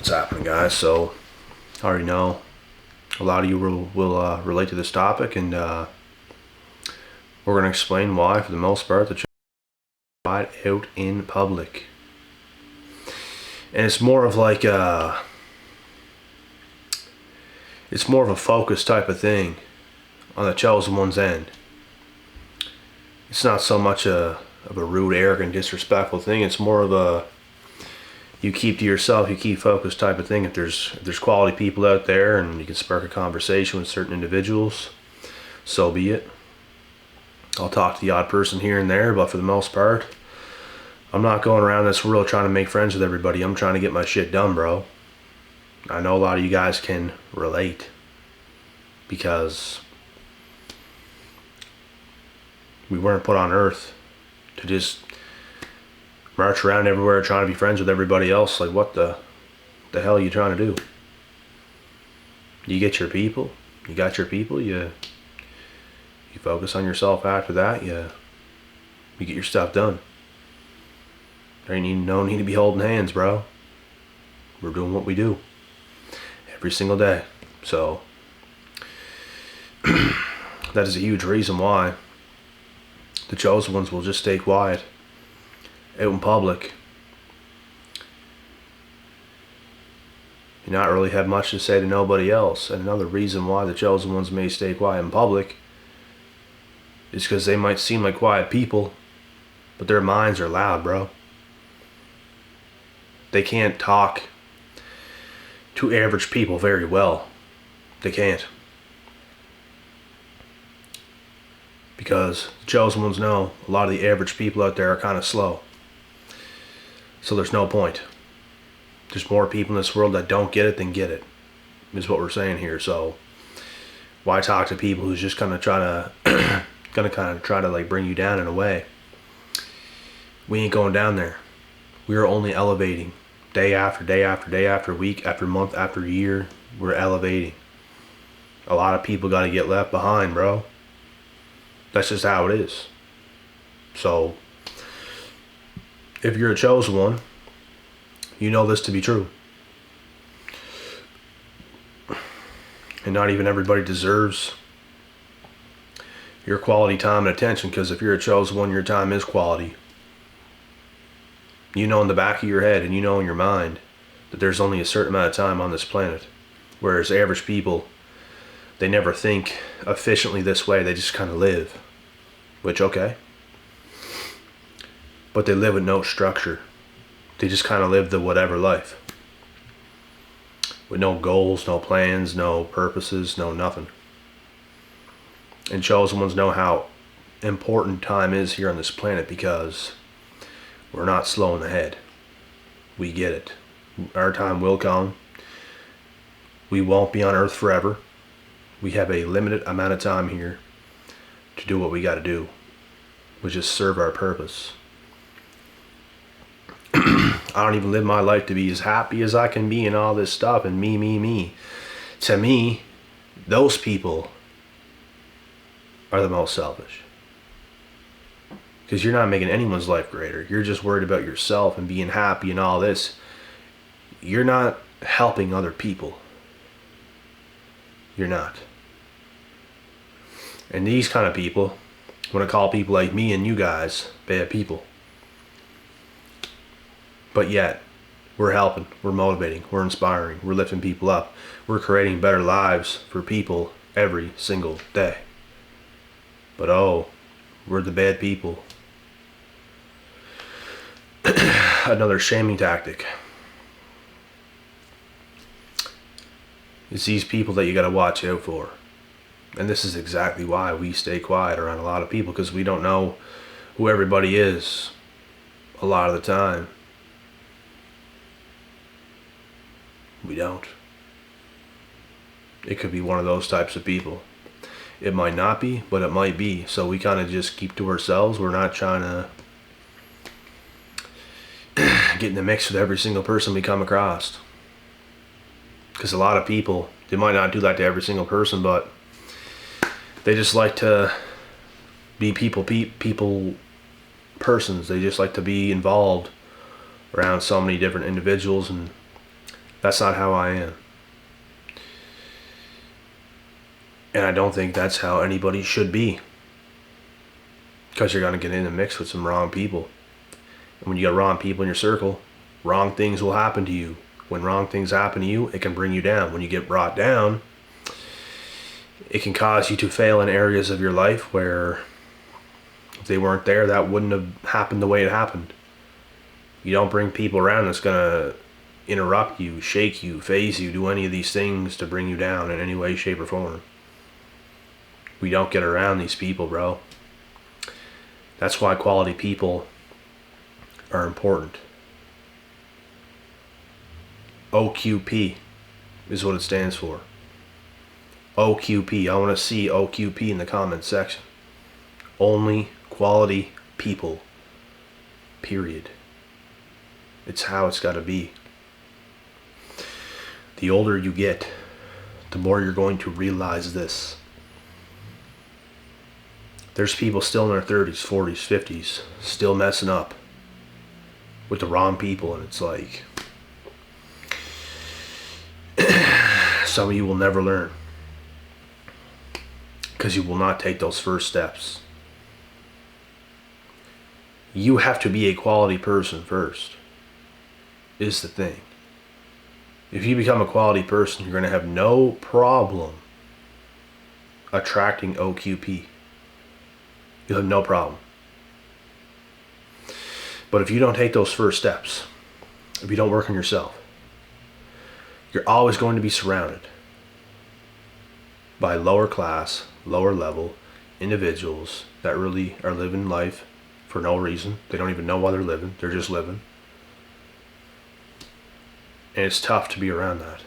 What's happening, guys? So I already know a lot of you will relate to this topic, and we're going to explain why, for the most part, the child out in public. And it's more of like it's more of a focus type of thing on the chosen one's end. It's not so much of a rude, arrogant, disrespectful thing. It's more of a you keep to yourself, you keep focused type of thing. If there's quality people out there and you can spark a conversation with certain individuals, so be it. I'll talk to the odd person here and there, but for the most part, I'm not going around this world trying to make friends with everybody. I'm trying to get my shit done, bro. I know a lot of you guys can relate because we weren't put on earth to just march around everywhere trying to be friends with everybody else. Like, what the hell are you trying to do? You get your people. You got your people. You focus on yourself after that. You get your stuff done. There ain't no need to be holding hands, bro. We're doing what we do every single day. So that is a huge reason why the chosen ones will just stay quiet out in public. You not really have much to say to nobody else. And another reason why the chosen ones may stay quiet in public is because they might seem like quiet people, but their minds are loud, bro. They can't talk to average people very well. They can't. Because the chosen ones know a lot of the average people out there are kind of slow. So there's no point. There's more people in this world that don't get it than get it, is what we're saying here. So why talk to people who's just gonna try to like bring you down in a way? We ain't going down there. We are only elevating day after day after day after week after month after year. We're elevating. A lot of people got to get left behind, bro. That's just how it is. So if you're a chosen one, you know this to be true. And not even everybody deserves your quality time and attention, because if you're a chosen one, your time is quality. You know in the back of your head and you know in your mind that there's only a certain amount of time on this planet. Whereas average people, they never think efficiently this way. They just kind of live. Which, okay. But they live with no structure. They just kind of live the whatever life. With no goals, no plans, no purposes, no nothing. And chosen ones know how important time is here on this planet, because we're not slowing ahead. We get it. Our time will come. We won't be on earth forever. We have a limited amount of time here to do what we got to do, which is serve our purpose. I don't even live my life to be as happy as I can be and all this stuff and me. To me, those people are the most selfish. Because you're not making anyone's life greater. You're just worried about yourself and being happy and all this. You're not helping other people. You're not. And these kind of people, I want to call people like me and you guys bad people. But yet, we're helping, we're motivating, we're inspiring, we're lifting people up. We're creating better lives for people every single day. But oh, we're the bad people. Another shaming tactic. It's these people that you got to watch out for. And this is exactly why we stay quiet around a lot of people, because we don't know who everybody is a lot of the time. We don't. It could be one of those types of people. It might not be, but it might be. So we kind of just keep to ourselves. We're not trying to get in the mix with every single person we come across. Because a lot of people, they might not do that to every single person, but they just like to be people persons. They just like to be involved around so many different individuals, and That's not how I am. And I don't think that's how anybody should be. Because you're going to get in the mix with some wrong people. And when you got wrong people in your circle, wrong things will happen to you. When wrong things happen to you, it can bring you down. When you get brought down, it can cause you to fail in areas of your life where if they weren't there, that wouldn't have happened the way it happened. You don't bring people around that's going to interrupt you, shake you, phase you, do any of these things to bring you down in any way, shape, or form. We don't get around these people, bro. That's why quality people are important. OQP is what it stands for. OQP. I want to see OQP in the comments section. Only quality people. Period. It's how it's got to be. The older you get, the more you're going to realize this. There's people still in their 30s, 40s, 50s, still messing up with the wrong people, and it's like, some of you will never learn because you will not take those first steps. You have to be a quality person first, is the thing. If you become a quality person, you're going to have no problem attracting OQP. You'll have no problem. But if you don't take those first steps, if you don't work on yourself, you're always going to be surrounded by lower class, lower level individuals that really are living life for no reason. They don't even know why they're living. They're just living. And it's tough to be around that.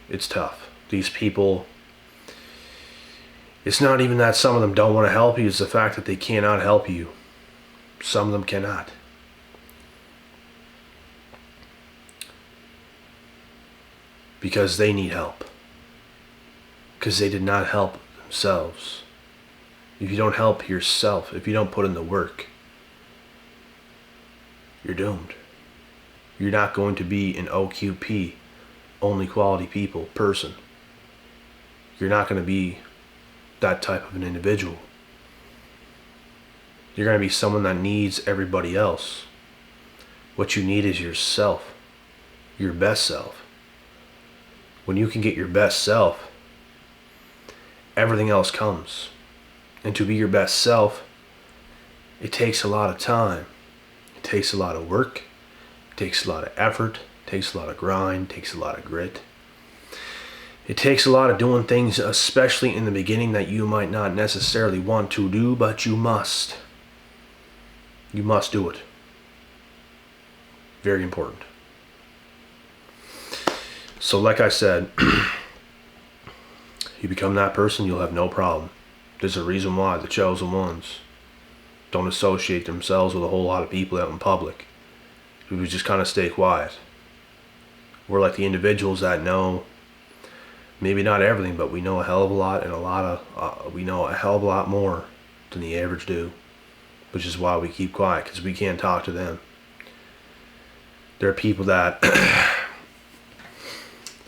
It's tough. These people, it's not even that some of them don't want to help you. It's the fact that they cannot help you. Some of them cannot. Because they need help. Because they did not help themselves. If you don't help yourself, if you don't put in the work, you're doomed. You're not going to be an OQP, only quality people person. You're not going to be that type of an individual. You're going to be someone that needs everybody else. What you need is yourself, your best self. When you can get your best self, everything else comes. And to be your best self, it takes a lot of time. It takes a lot of work. It takes a lot of effort. It takes a lot of grind. It takes a lot of grit. It takes a lot of doing things, especially in the beginning, that you might not necessarily want to do, but you must. You must do it. Very important. So like I said, you become that person, you'll have no problem. There's a reason why the chosen ones don't associate themselves with a whole lot of people out in public. We just kind of stay quiet. We're like the individuals that know, maybe not everything, but we know a hell of a lot, and we know a hell of a lot more than the average do. Which is why we keep quiet, because we can't talk to them. There are people that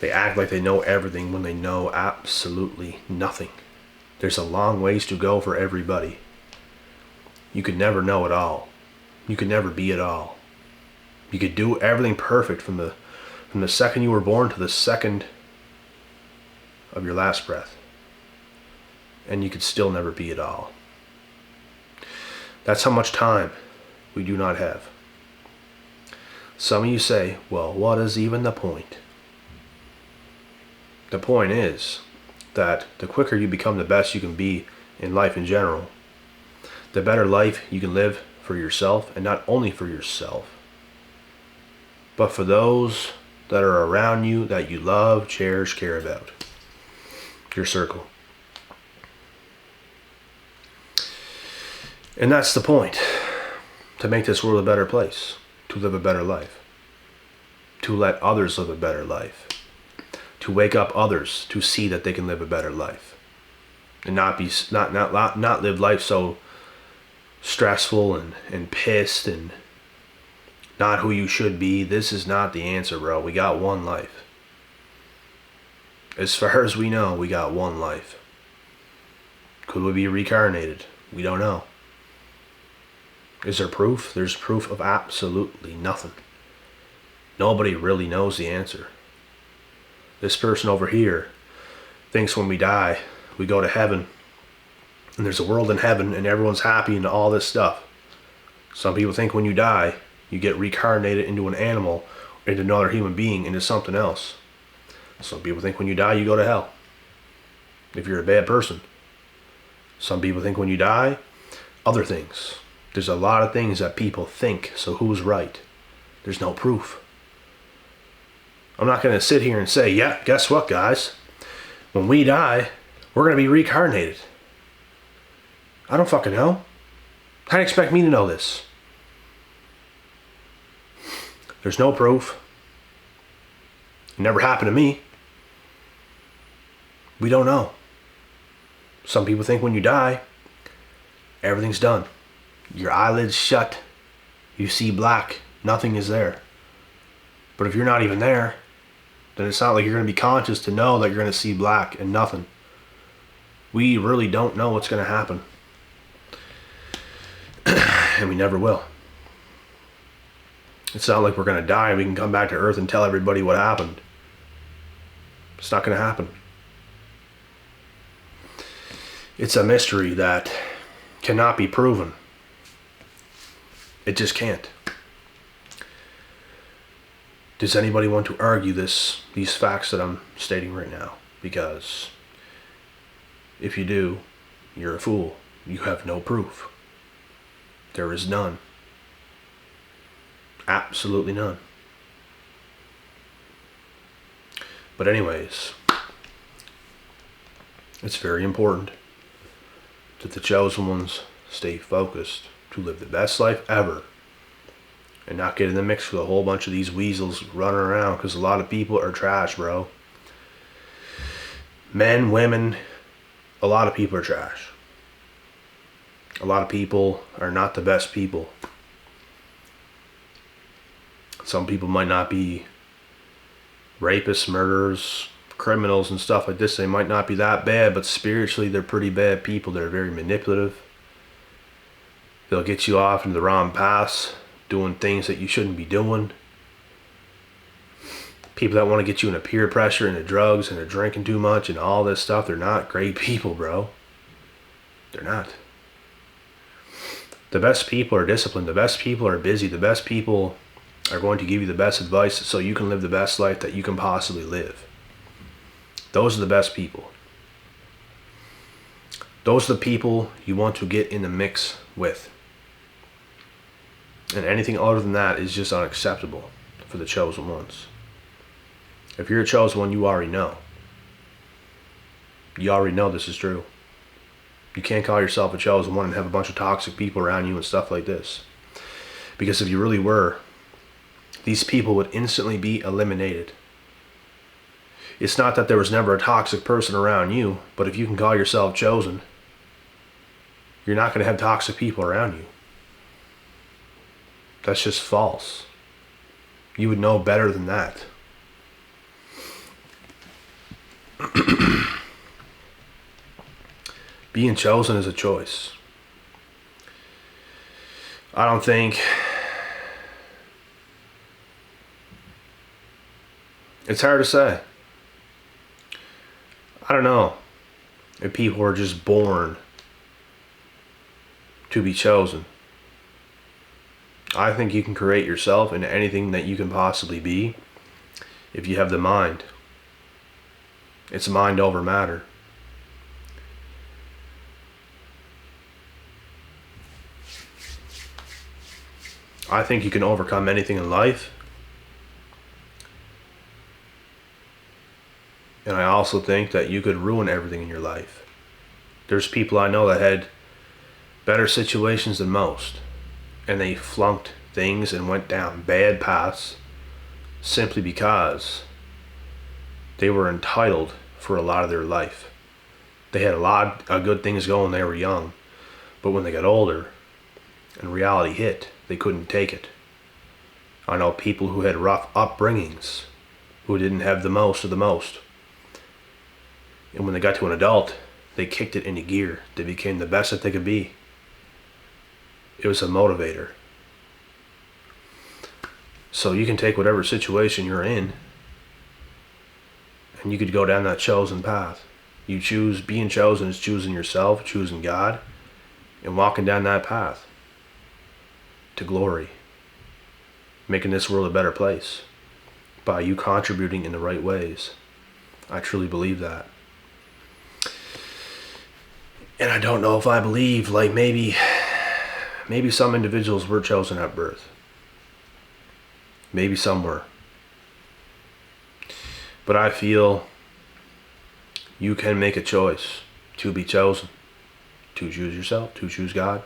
they act like they know everything when they know absolutely nothing. There's a long ways to go for everybody. You could never know it all. You could never be it all. You could do everything perfect from the second you were born to the second of your last breath. And you could still never be it all. That's how much time we do not have. Some of you say, well, what is even the point? The point is that the quicker you become the best you can be in life in general, the better life you can live for yourself, and not only for yourself, but for those that are around you that you love, cherish, care about. Your circle. And that's the point. To make this world a better place. To live a better life. To let others live a better life. To wake up others to see that they can live a better life. And not live life so stressful and pissed and not who you should be. This is not the answer, bro. We got one life. As far as we know, we got one life. Could we be reincarnated? We don't know. Is there proof? There's proof of absolutely nothing. Nobody really knows the answer. This person over here thinks when we die, we go to heaven, and there's a world in heaven, and everyone's happy and all this stuff. Some people think when you die, you get reincarnated into an animal, into another human being, into something else. Some people think when you die, you go to hell, if you're a bad person. Some people think when you die, other things. There's a lot of things that people think, so who's right? There's no proof. I'm not going to sit here and say, yeah, guess what, guys? When we die, we're going to be reincarnated. I don't fucking know. How do you expect me to know this? There's no proof. It never happened to me. We don't know. Some people think when you die, everything's done. Your eyelids shut. You see black. Nothing is there. But if you're not even there, then it's not like you're going to be conscious to know that you're going to see black and nothing. We really don't know what's going to happen. And we never will. It's not like we're going to die and we can come back to Earth and tell everybody what happened. It's not going to happen. It's a mystery that cannot be proven. It just can't. Does anybody want to argue these facts that I'm stating right now? Because if you do, you're a fool. You have no proof. There is none. Absolutely none. But anyways, it's very important that the chosen ones stay focused to live the best life ever and not get in the mix with a whole bunch of these weasels running around, because a lot of people are trash, bro. Men, women, a lot of people are trash. A lot of people are not the best people. Some people might not be rapists, murderers, criminals and stuff like this. They might not be that bad, but spiritually they're pretty bad people. They're very manipulative. They'll get you off into the wrong paths, doing things that you shouldn't be doing. People that want to get you into peer pressure, into drugs, into drinking too much and all this stuff, they're not great people, bro. They're not. The best people are disciplined. The best people are busy. The best people are going to give you the best advice so you can live the best life that you can possibly live. Those are the best people. Those are the people you want to get in the mix with. And anything other than that is just unacceptable for the chosen ones. If you're a chosen one, you already know. You already know this is true. You can't call yourself a chosen one and have a bunch of toxic people around you and stuff like this. Because if you really were, these people would instantly be eliminated. It's not that there was never a toxic person around you, but if you can call yourself chosen, you're not going to have toxic people around you. That's just false. You would know better than that. Being chosen is a choice. I don't think it's hard to say. I don't know if people are just born to be chosen. I think you can create yourself into anything that you can possibly be if you have the mind. It's mind over matter. I think you can overcome anything in life. And I also think that you could ruin everything in your life. There's people I know that had better situations than most, and they flunked things and went down bad paths simply because they were entitled for a lot of their life. They had a lot of good things going when they were young, but when they got older and reality hit, they couldn't take it. I know people who had rough upbringings, who didn't have the most of the most. And when they got to an adult, they kicked it into gear. They became the best that they could be. It was a motivator. So you can take whatever situation you're in, and you could go down that chosen path. You choose, being chosen is choosing yourself, choosing God, and walking down that path to glory. Making this world a better place by you contributing in the right ways. I truly believe that. And I don't know if I believe, like maybe some individuals were chosen at birth. Maybe some were. But I feel you can make a choice to be chosen, to choose yourself, to choose God,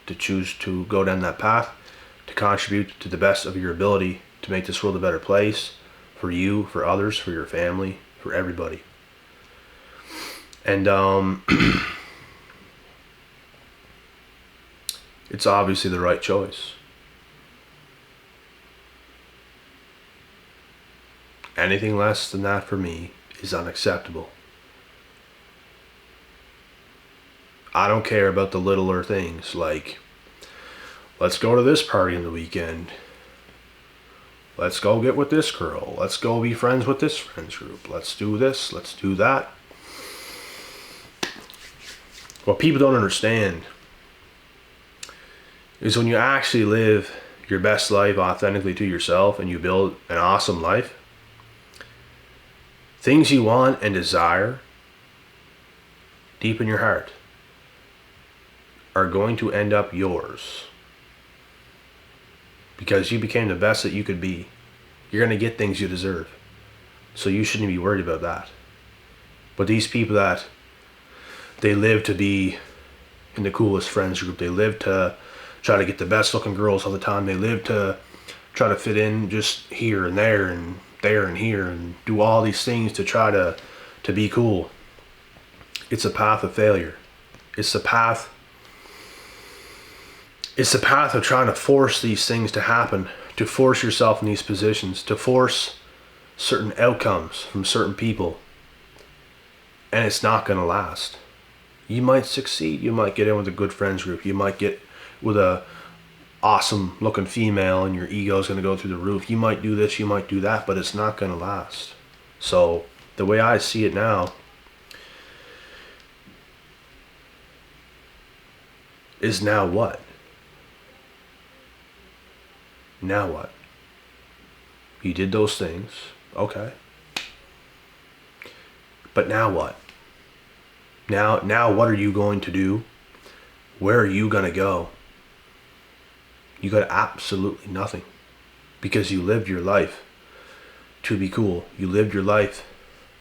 to choose to go down that path, to contribute to the best of your ability to make this world a better place for you, for others, for your family, for everybody. And it's obviously the right choice. Anything less than that for me is unacceptable. I don't care about the littler things like, let's go to this party on the weekend. Let's go get with this girl. Let's go be friends with this friends group. Let's do this. Let's do that. What people don't understand is when you actually live your best life authentically to yourself and you build an awesome life, things you want and desire deep in your heart are going to end up yours. Because you became the best that you could be. You're going to get things you deserve. So you shouldn't be worried about that. But these people that they live to be in the coolest friends group, they live to try to get the best looking girls all the time, they live to try to fit in just here and there and here and do all these things to try to be cool. It's a path of failure. It's the path of trying to force these things to happen, to force yourself in these positions, to force certain outcomes from certain people. And it's not going to last. You might succeed. You might get in with a good friends group. You might get with a awesome looking female and your ego is going to go through the roof. You might do this, you might do that, but it's not going to last. So the way I see it now is now what? Now what? You did those things, okay. But now what? Now what are you going to do? Where are you going to go? You got absolutely nothing. Because you lived your life to be cool. You lived your life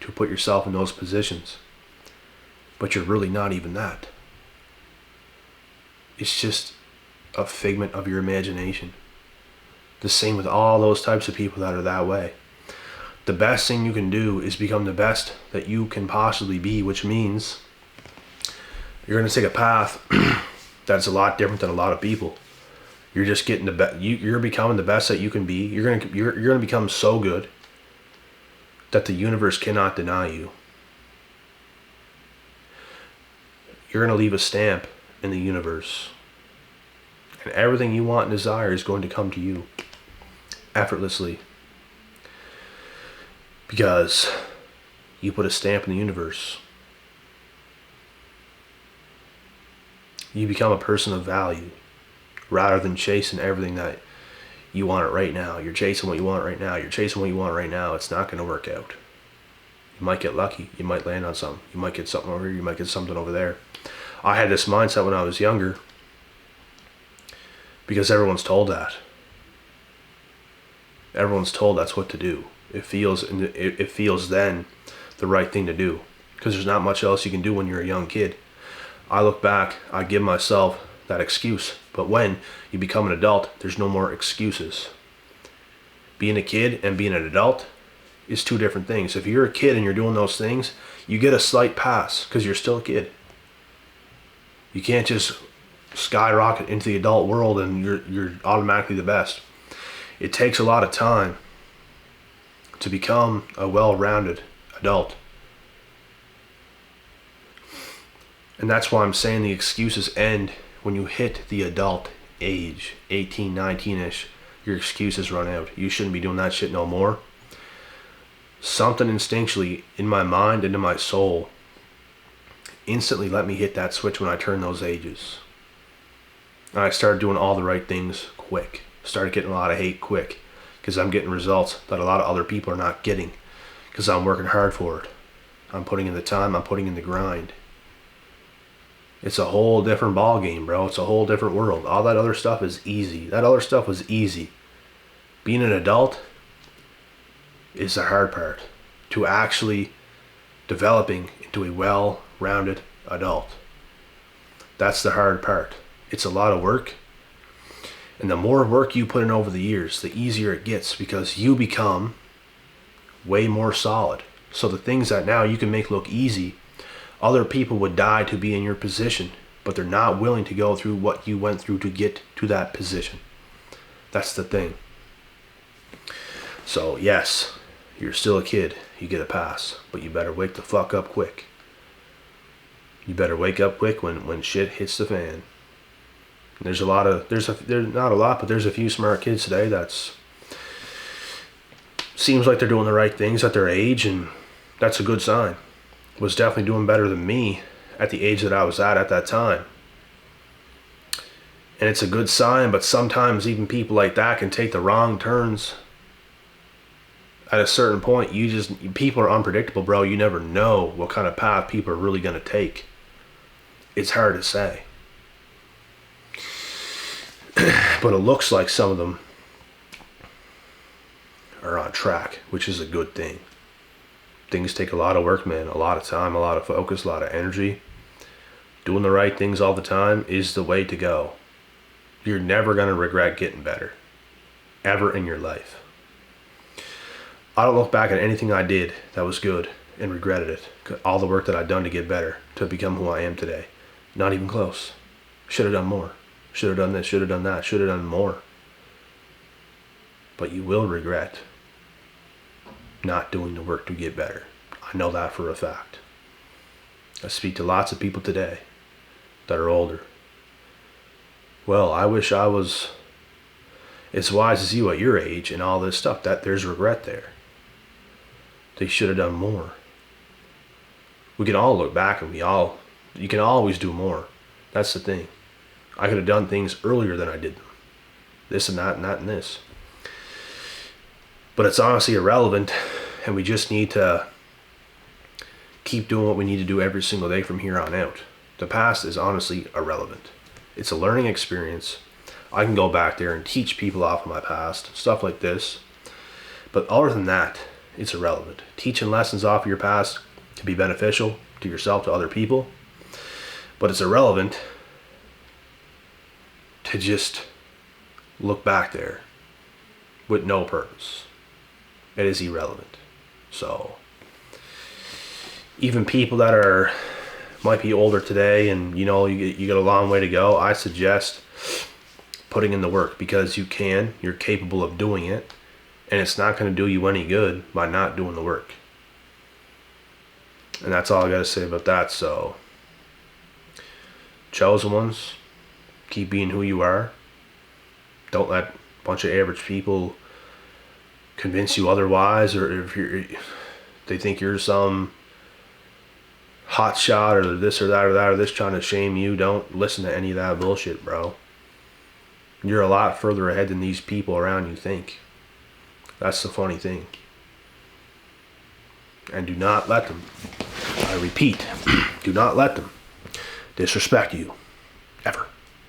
to put yourself in those positions. But you're really not even that. It's just a figment of your imagination. The same with all those types of people that are that way. The best thing you can do is become the best that you can possibly be, which means you're going to take a path that's a lot different than a lot of people. You're just getting the best. You're becoming the best that you can be. You're going to become so good that the universe cannot deny you. You're going to leave a stamp in the universe, and everything you want and desire is going to come to you effortlessly because you put a stamp in the universe. You become a person of value rather than chasing everything that you want it right now. You're chasing what you want right now. You're chasing what you want right now. It's not going to work out. You might get lucky. You might land on something. You might get something over here. You might get something over there. I had this mindset when I was younger because everyone's told that. Everyone's told that's what to do. It feels then the right thing to do because there's not much else you can do when you're a young kid. I look back, I give myself that excuse. But when you become an adult, there's no more excuses. Being a kid and being an adult is two different things. If you're a kid and you're doing those things, you get a slight pass because you're still a kid. You can't just skyrocket into the adult world and you're automatically the best. It takes a lot of time to become a well-rounded adult. And that's why I'm saying the excuses end when you hit the adult age, 18, 19-ish. Your excuses run out. You shouldn't be doing that shit no more. Something instinctually in my mind and in my soul instantly let me hit that switch when I turned those ages. And I started doing all the right things quick. Started getting a lot of hate quick. Because I'm getting results that a lot of other people are not getting. Because I'm working hard for it. I'm putting in the time. I'm putting in the grind. It's a whole different ball game, bro. It's a whole different world. All that other stuff is easy. That other stuff was easy. Being an adult is the hard part. To actually developing into a well-rounded adult. That's the hard part. It's a lot of work. And the more work you put in over the years, the easier it gets because you become way more solid. So the things that now you can make look easy, other people would die to be in your position, but they're not willing to go through what you went through to get to that position. That's the thing. So yes, you're still a kid. You get a pass, but you better wake the fuck up quick. You better wake up quick when shit hits the fan. There's not a lot, but there's a few smart kids today that's seems like they're doing the right things at their age, and that's a good sign. Was definitely doing better than me at the age that I was at that time. And it's a good sign, but sometimes even people like that can take the wrong turns. At a certain point, people are unpredictable, bro. You never know what kind of path people are really going to take. It's hard to say. But it looks like some of them are on track, which is a good thing. Things take a lot of work, man. A lot of time, a lot of focus, a lot of energy. Doing the right things all the time is the way to go. You're never going to regret getting better. Ever in your life. I don't look back at anything I did that was good and regretted it. All the work that I've done to get better, to become who I am today. Not even close. Should have done more. Should have done this, should have done that, should have done more. But you will regret not doing the work to get better. I know that for a fact. I speak to lots of people today that are older. Well, I wish I was as wise as you at your age and all this stuff. That there's regret there. They should have done more. We can all look back and you can always do more. That's the thing. I could have done things earlier than I did them. This and that and that and this. But it's honestly irrelevant, and we just need to keep doing what we need to do every single day from here on out. The past is honestly irrelevant. It's a learning experience. I can go back there and teach people off of my past, stuff like this. But other than that, it's irrelevant. Teaching lessons off of your past can be beneficial to yourself, to other people. But it's irrelevant to just look back there with no purpose. It is irrelevant. So even people that might be older today and you got a long way to go, I suggest putting in the work because you're capable of doing it, and it's not going to do you any good by not doing the work. And that's all I got to say about that. So chosen ones, keep being who you are. Don't let a bunch of average people convince you otherwise, or if they think you're some hot shot or this or that or that or this trying to shame you. Don't listen to any of that bullshit, bro. You're a lot further ahead than these people around you think. That's the funny thing. And do not let them, I repeat, do not let them disrespect you.